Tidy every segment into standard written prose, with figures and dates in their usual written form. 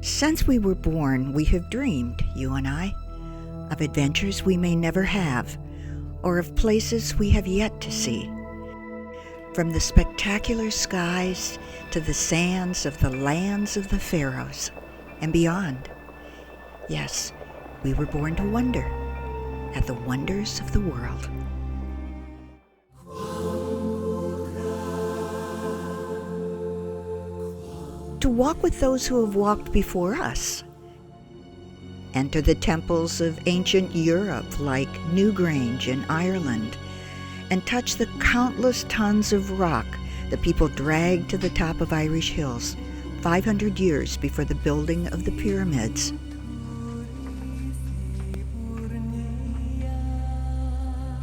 Since we were born, we have dreamed, you and I, of adventures we may never have, or of places we have yet to see. From the spectacular skies to the sands of the lands of the pharaohs and beyond. Yes, we were born to wonder at the wonders of the world. To walk with those who have walked before us. Enter the temples of ancient Europe like Newgrange in Ireland, and touch the countless tons of rock that people dragged to the top of Irish hills 500 years before the building of the pyramids.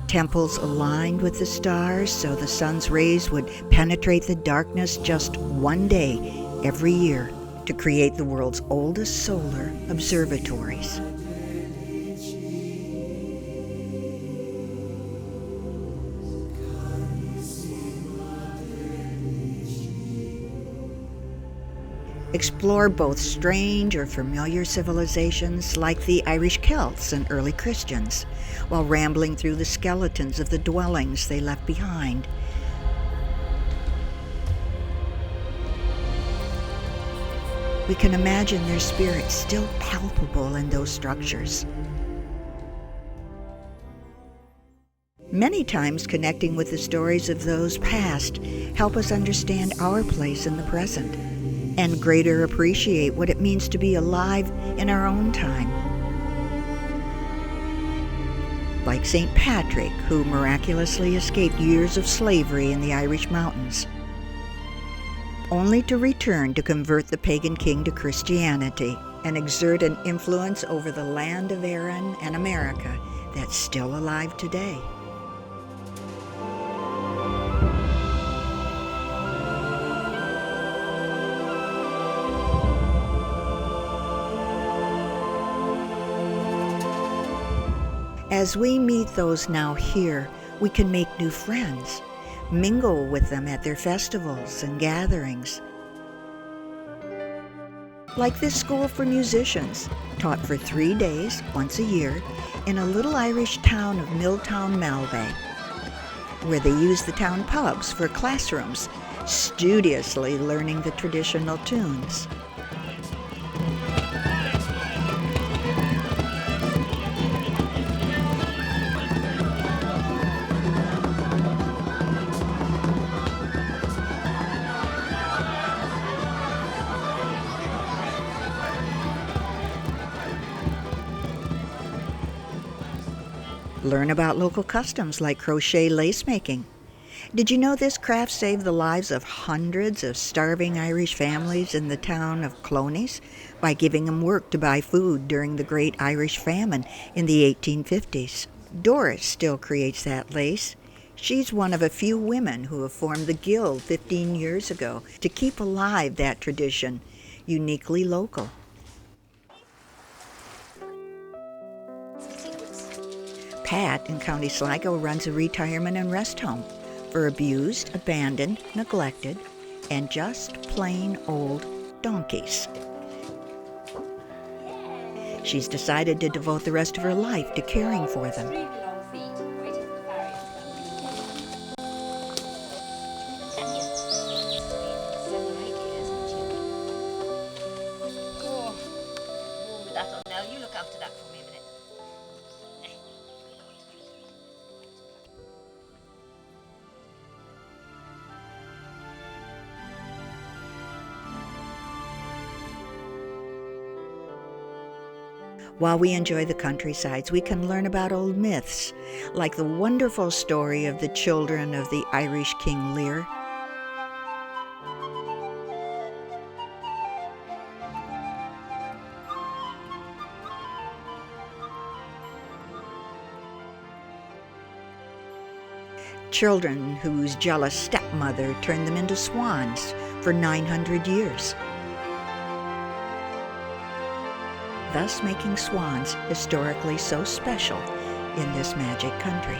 Temples aligned with the stars so the sun's rays would penetrate the darkness just one day every year to create the world's oldest solar observatories. Explore both strange or familiar civilizations like the Irish Celts and early Christians, while rambling through the skeletons of the dwellings they left behind. We can imagine their spirits still palpable in those structures. Many times connecting with the stories of those past help us understand our place in the present and greater appreciate what it means to be alive in our own time. Like St. Patrick, who miraculously escaped years of slavery in the Irish mountains, only to return to convert the pagan king to Christianity and exert an influence over the land of Erin and America that's still alive today. As we meet those now here, we can make new friends, mingle with them at their festivals and gatherings. Like this school for musicians, taught for 3 days, once a year, in a little Irish town of Milltown, Malbay, where they use the town pubs for classrooms, studiously learning the traditional tunes. Learn about local customs like crochet lace making. Did you know this craft saved the lives of hundreds of starving Irish families in the town of Clonies by giving them work to buy food during the Great Irish Famine in the 1850s? Doris still creates that lace. She's one of a few women who have formed the Guild 15 years ago to keep alive that tradition, uniquely local. Pat in County Sligo runs a retirement and rest home for abused, abandoned, neglected, and just plain old donkeys. She's decided to devote the rest of her life to caring for them. While we enjoy the countrysides, we can learn about old myths, like the wonderful story of the children of the Irish King Lear. Children whose jealous stepmother turned them into swans for 900 years. Thus making swans historically so special in this magic country.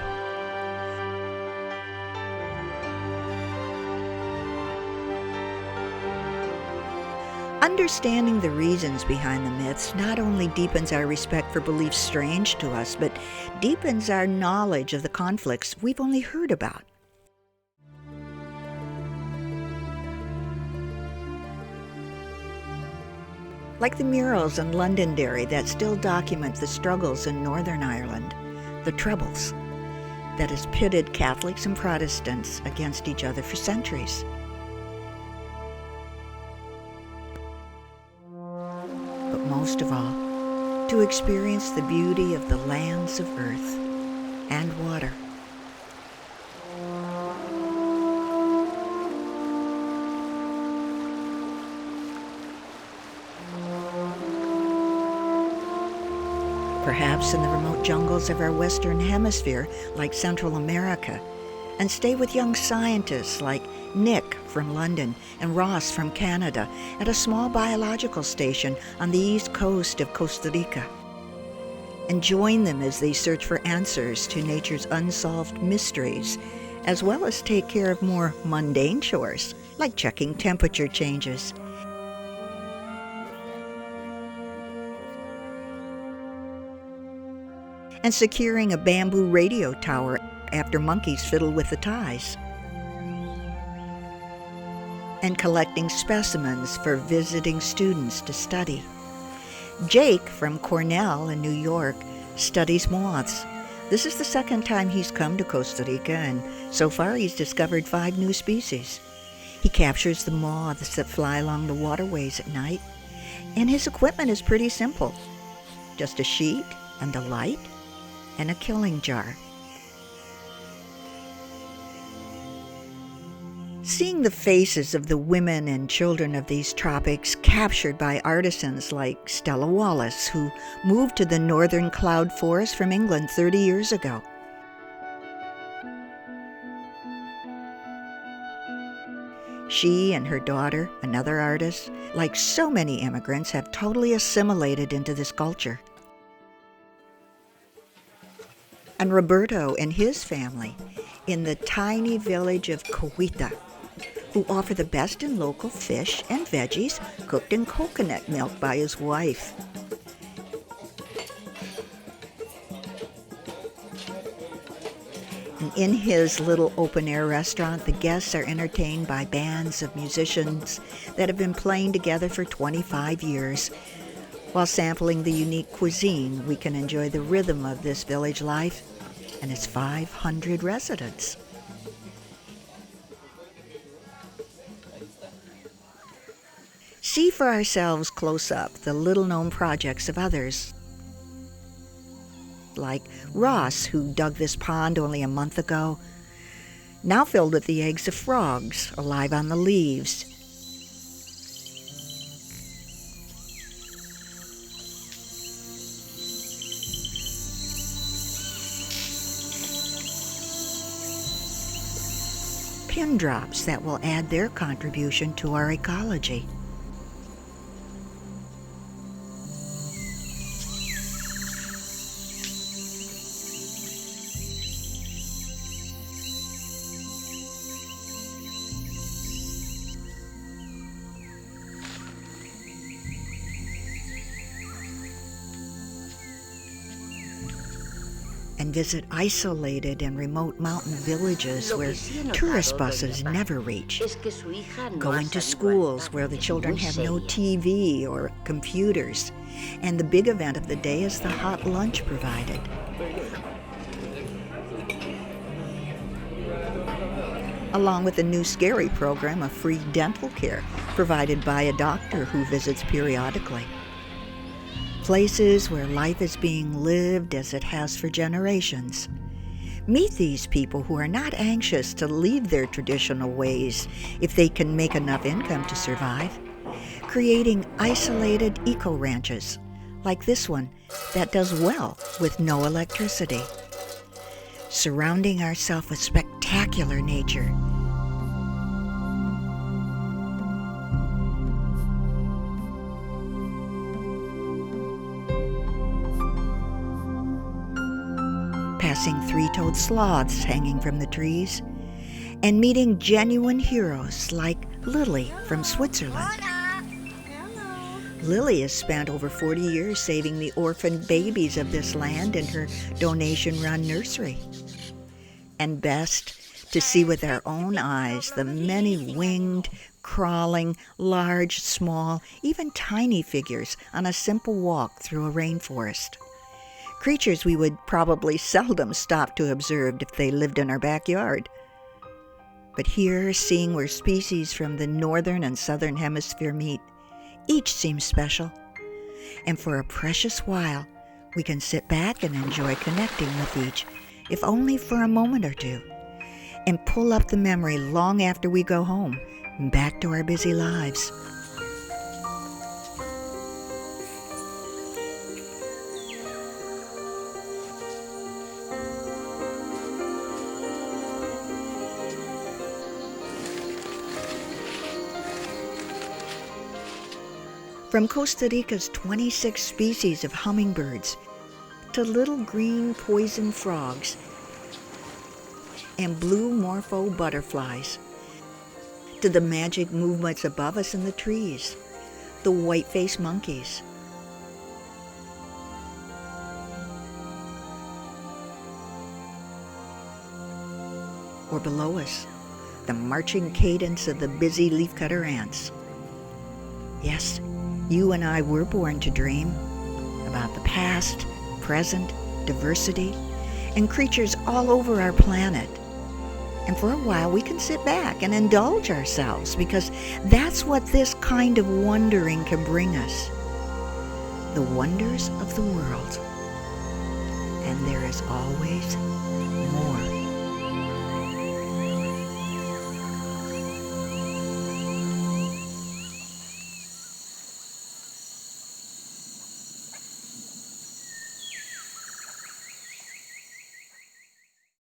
Understanding the reasons behind the myths not only deepens our respect for beliefs strange to us, but deepens our knowledge of the conflicts we've only heard about. Like the murals in Londonderry that still document the struggles in Northern Ireland, the Troubles, that has pitted Catholics and Protestants against each other for centuries. But most of all, to experience the beauty of the lands of earth and water. Perhaps in the remote jungles of our Western Hemisphere, like Central America, and stay with young scientists like Nick from London and Ross from Canada at a small biological station on the east coast of Costa Rica. And join them as they search for answers to nature's unsolved mysteries, as well as take care of more mundane chores, like checking temperature changes. And securing a bamboo radio tower after monkeys fiddle with the ties. And collecting specimens for visiting students to study. Jake from Cornell in New York studies moths. This is the second time he's come to Costa Rica, and so far he's discovered 5 new species. He captures the moths that fly along the waterways at night, and his equipment is pretty simple. Just a sheet and a light and a killing jar. Seeing the faces of the women and children of these tropics captured by artisans like Stella Wallace, who moved to the northern cloud forest from England 30 years ago. She and her daughter, another artist, like so many immigrants, have totally assimilated into this culture. And Roberto and his family in the tiny village of Cowita, who offer the best in local fish and veggies cooked in coconut milk by his wife. And in his little open-air restaurant, the guests are entertained by bands of musicians that have been playing together for 25 years. While sampling the unique cuisine, we can enjoy the rhythm of this village life and its 500 residents. See for ourselves close up the little-known projects of others, like Ross, who dug this pond only a month ago, now filled with the eggs of frogs alive on the leaves. Pin drops that will add their contribution to our ecology. And visit isolated and remote mountain villages where tourist buses never reach. Going to schools where the children have no TV or computers. And the big event of the day is the hot lunch provided. Along with a new scary program of free dental care provided by a doctor who visits periodically. Places where life is being lived as it has for generations. Meet these people who are not anxious to leave their traditional ways if they can make enough income to survive, creating isolated eco-ranches like this one that does well with no electricity. Surrounding ourselves with spectacular nature. Passing 3-toed sloths hanging from the trees, and meeting genuine heroes like Lily from Switzerland. Lily has spent over 40 years saving the orphaned babies of this land in her donation-run nursery. And best, to see with our own eyes the many winged, crawling, large, small, even tiny figures on a simple walk through a rainforest. Creatures we would probably seldom stop to observe if they lived in our backyard. But here, seeing where species from the northern and southern hemisphere meet, each seems special. And for a precious while, we can sit back and enjoy connecting with each, if only for a moment or two, and pull up the memory long after we go home, back to our busy lives. From Costa Rica's 26 species of hummingbirds to little green poison frogs and blue morpho butterflies, to the magic movements above us in the trees, the white-faced monkeys, or below us, the marching cadence of the busy leafcutter ants. Yes, you and I were born to dream about the past, present, diversity, and creatures all over our planet. And for a while we can sit back and indulge ourselves, because that's what this kind of wondering can bring us. The wonders of the world. And there is always more.